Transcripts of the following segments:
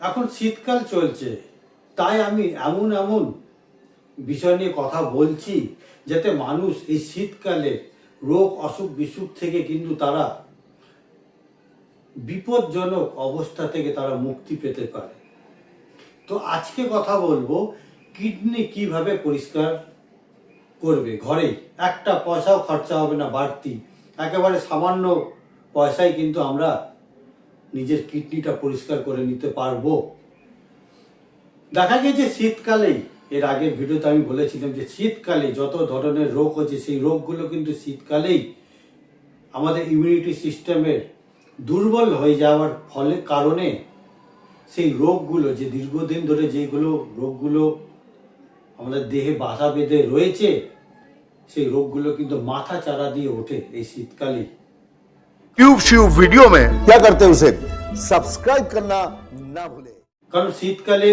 এখন শীতকাল চলছে, তাই আমি এমন এমন বিষয় নিয়ে কথা বলছি যাতে মানুষ এই শীতকালে রোগ অসুখ বিসুখ থেকে কিন্তু তারা বিপজ্জনক অবস্থা থেকে তারা মুক্তি পেতে পারে। তো আজকে কথা বলবো কিডনি কিভাবে পরিষ্কার করবে ঘরেই, একটা পয়সাও খরচা হবে না বাড়তি, একেবারে সামান্য পয়সায় কিন্তু আমরা নিজের কিডনিটা পরিষ্কার করে নিতে পারবো। দেখা গেছে শীতকালেই, এর আগের ভিডিওতে আমি বলেছিলাম যে শীতকালে যত ধরনের রোগ হচ্ছে সেই রোগগুলো কিন্তু শীতকালেই আমাদের ইমিউনিটি সিস্টেমের দুর্বল হয়ে যাওয়ার ফলে কারণে সেই রোগগুলো যে দীর্ঘদিন ধরে যেগুলো রোগগুলো আমাদের দেহে বাসা বেঁধে রয়েছে সেই রোগগুলো কিন্তু মাথা চারা দিয়ে ওঠে এই শীতকালেই। ट्यूब श्यूब वीडियो में क्या करते हैं उसे सब्सक्राइब करना ना भूले। কারণ শীতকালে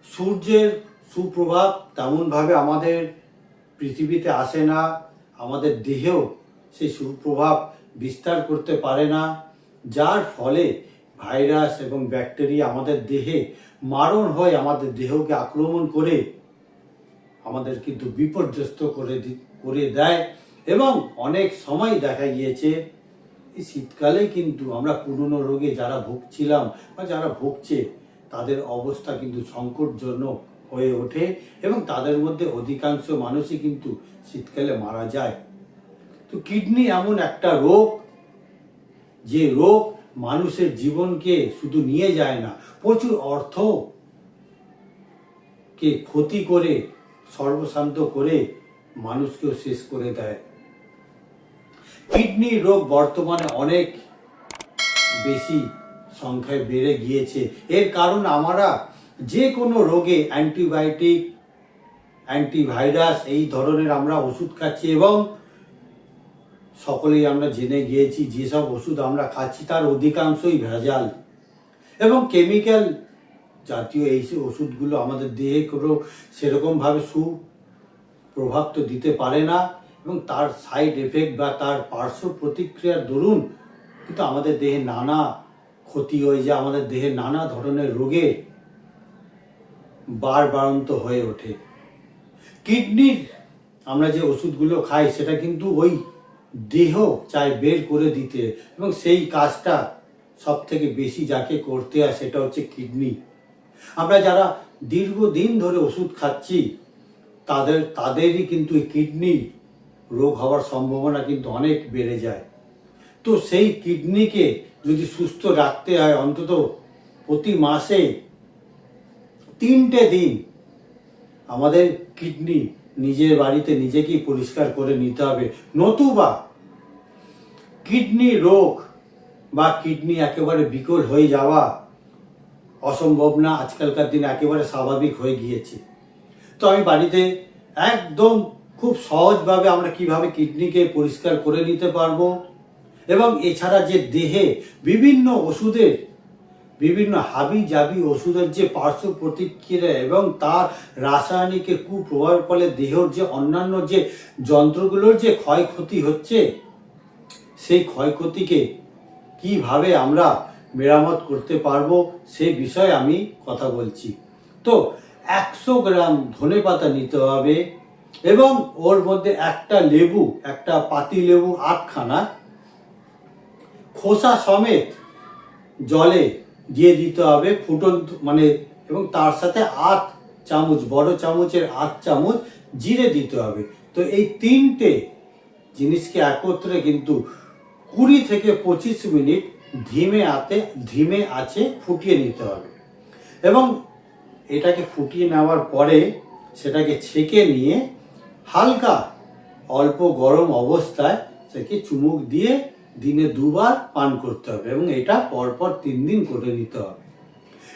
সূর্যের সুপ্রভাব তেমন ভাবে আমাদের পৃথিবীতে আসে না, আমাদের দেহেও সেই সুপ্রভাব বিস্তার করতে পারে না, যার ফলে ভাইরাস এবং ব্যাকটেরিয়া আমাদের দেহে মারণ হয়, আমাদের দেহকে আক্রমণ করে আমাদের কিন্তু বিপর্যস্ত করে দেয়। এবং অনেক সময় দেখা গিয়েছে এই শীতকালে কিন্তু আমরা পুরনো রোগে যারা ভুগছিলাম বা যারা ভুগছে তাদের অবস্থা কিন্তু সংকটজনক হয়ে ওঠে এবং তাদের মধ্যে অধিকাংশ মানুষই কিন্তু শীতকালে মারা যায়। তো কিডনি এমন একটা রোগ যে রোগ মানুষের জীবনকে শুধু নিয়ে যায় না, প্রচুর অর্থকে ক্ষতি করে সর্বশান্ত করে মানুষকেও শেষ করে দেয়। কিডনি রোগ বর্তমানে অনেক বেশি সংখ্যায় বেড়ে গিয়েছে। এর কারণ আমরা যে কোনো রোগে অ্যান্টিবায়োটিক, অ্যান্টিভাইরাস এই ধরনের আমরা ওষুধ খাচ্ছি এবং সকলেই আমরা জেনে গিয়েছি যেসব ওষুধ আমরা খাচ্ছি তার অধিকাংশই ভেজাল এবং কেমিক্যাল জাতীয়। এই ওষুধগুলো আমাদের দেহে কোনো সেরকমভাবে সুপ্রভাব তো দিতে পারে না এবং তার সাইড এফেক্ট বা তার পার্শ্ব প্রতিক্রিয়ার দরুন কিন্তু আমাদের দেহে নানা ক্ষতি হয়ে যায়, আমাদের দেহে নানা ধরনের রোগে বাড়ন্ত হয়ে ওঠে। কিডনির আমরা যে ওষুধগুলো খাই সেটা কিন্তু ওই দেহ চায় বের করে দিতে এবং সেই কাজটা সব থেকে বেশি যাকে করতে হয় সেটা হচ্ছে কিডনি। আমরা যারা দীর্ঘদিন ধরে ওষুধ খাচ্ছি তাদেরই কিন্তু কিডনি রোগ হওয়ার সম্ভাবনা কিন্তু অনেক বেড়ে যায়। তো সেই কিডনিকে যদি সুস্থ রাখতে হয় অন্তত প্রতি মাসে 3টে দিন আমাদের কিডনি নিজের বাড়িতে নিজেকেই পরিষ্কার করে নিতে হবে, নতুবা কিডনি রোগ বা কিডনি একেবারে বিকল হয়ে যাওয়া অসম্ভব না, আজকালকার দিনে একেবারে স্বাভাবিক হয়ে গিয়েছে। তো আমি বাড়িতে একদম খুব সহজভাবে আমরা কিভাবে কিডনিকে পরিষ্কার করে নিতে পারবো এবং এছাড়া যে দেহে বিভিন্ন ওষুধের বিভিন্ন হাবি জাবি ওষুধের যে পার্শ্ব প্রতিক্রিয়া এবং তার রাসায়নিকের কুপ্রভাবের ফলে দেহের যে অন্যান্য যে যন্ত্রগুলোর যে ক্ষয়ক্ষতি হচ্ছে সেই ক্ষয়ক্ষতিকে কিভাবে আমরা মেরামত করতে পারবো সেই বিষয়ে আমি কথা বলছি। তো 100 গ্রাম ধনেপাতা নিতে হবে এবং ওর মধ্যে একটা লেবু, একটা পাতি লেবু 8খানা খোসা সমেত জলে দিয়ে দিতে হবে ফুটন্ত এবং তার সাথে 8 চামচ, বড় চামচের 8 চামচ জিরে দিতে হবে। তো এই 3টে জিনিসকে একত্রে কিন্তু 20 থেকে 25 মিনিট ধিমে আঁচে ফুটিয়ে নিতে হবে এবং এটাকে ফুটিয়ে নেওয়ার পরে সেটাকে ছেঁকে নিয়ে হালকা অল্প গরম অবস্থায় সেটাকে চুমুক দিয়ে দিনে 2 বার পান করতে হবে এবং এটা পরপর 3 দিন করে নিতে হবে।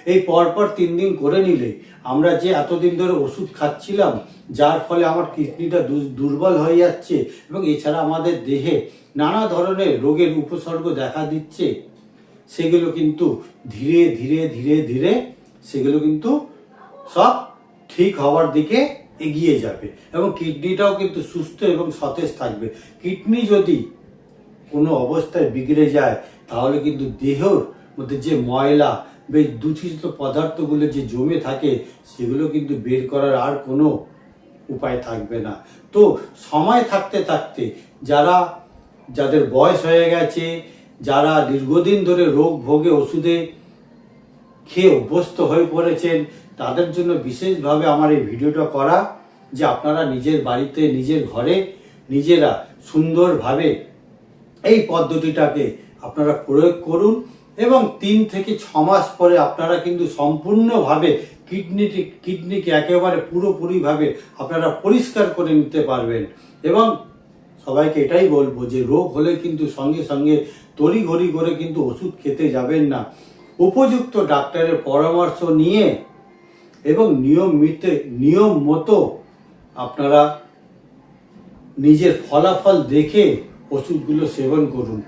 এই পরপর 3 দিন করে নিলে আমরা যে এতদিন ধরে ওষুধ খাচ্ছিলাম যার ফলে আমার কিডনিটা দুর্বল হয়ে যাচ্ছে এবং এছাড়া আমাদের দেহে নানা ধরনের রোগের উপসর্গ দেখা দিচ্ছে সেগুলো কিন্তু ধীরে ধীরে ধীরে ধীরে সেগুলো কিন্তু সব ঠিক হওয়ার দিকে এগিয়ে যাবে এবং কিডনিটাও কিন্তু সুস্থ এবং সতেজ থাকবে। কিডনি যদি কোনো অবস্থায় বিগড়ে যায় তাহলে কিন্তু দেহর মধ্যে যে ময়লা বেশ দূষিত পদার্থগুলো যে জমে থাকে সেগুলো কিন্তু বের করার আর কোনো উপায় থাকবে না। তো সময় থাকতে থাকতে যাদের বয়স হয়ে গেছে, যারা দীর্ঘদিন ধরে রোগ ভোগে ওষুধে খেয়ে অভ্যস্ত হয়ে পড়েছেন, তাদের জন্য বিশেষভাবে আমার এই ভিডিওটা করা, যে আপনারা নিজের বাড়িতে নিজের ঘরে নিজেরা সুন্দরভাবে এই পদ্ধতিটাকে আপনারা প্রয়োগ করুন এবং 3 থেকে 6 মাস পরে আপনারা কিন্তু সম্পূর্ণভাবে কিডনিকে একেবারে পুরোপুরিভাবে আপনারা পরিষ্কার করে নিতে পারবেন। এবং সবাইকে এটাই বলবো যে রোগ হলে কিন্তু সঙ্গে সঙ্গে তড়িঘড়ি করে কিন্তু ওষুধ খেতে যাবেন না। উপযুক্ত ডাক্তারের পরামর্শ নিয়ে এবং নিয়ম মতো আপনারা নিজের ফলাফল দেখে ওষুধগুলো সেবন করুন।